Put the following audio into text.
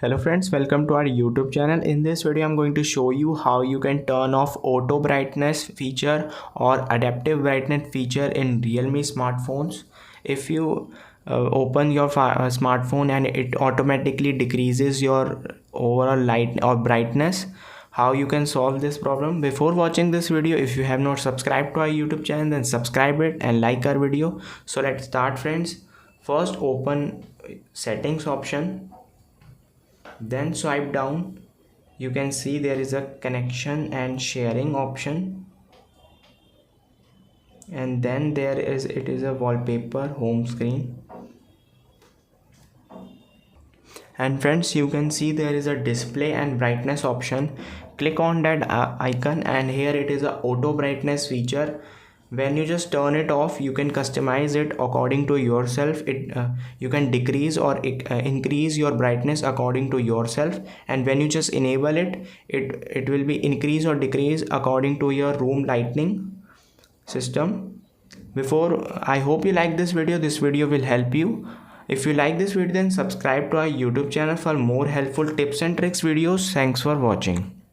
Hello friends, welcome to our YouTube channel. In this video I'm going to show you how you can turn off auto brightness feature or adaptive brightness feature in Realme smartphones. If you open your smartphone and it automatically decreases your overall light or brightness, how you can solve this problem. Before watching this video, if you have not subscribed to our YouTube channel, then subscribe it and like our video. So let's start friends. First open settings option, then swipe down. You can see there is a connection and sharing option, and then it is a wallpaper home screen. And friends, you can see there is a display and brightness option. Click on that icon, and here it is a auto brightness feature. When you just turn it off, you can customize it according to yourself. You can decrease or increase your brightness according to yourself, and when you just enable it will be increase or decrease according to your room lighting system. Before, I hope you like this video. This video will help you. If you like this video, then subscribe to our YouTube channel for more helpful tips and tricks videos. Thanks for watching.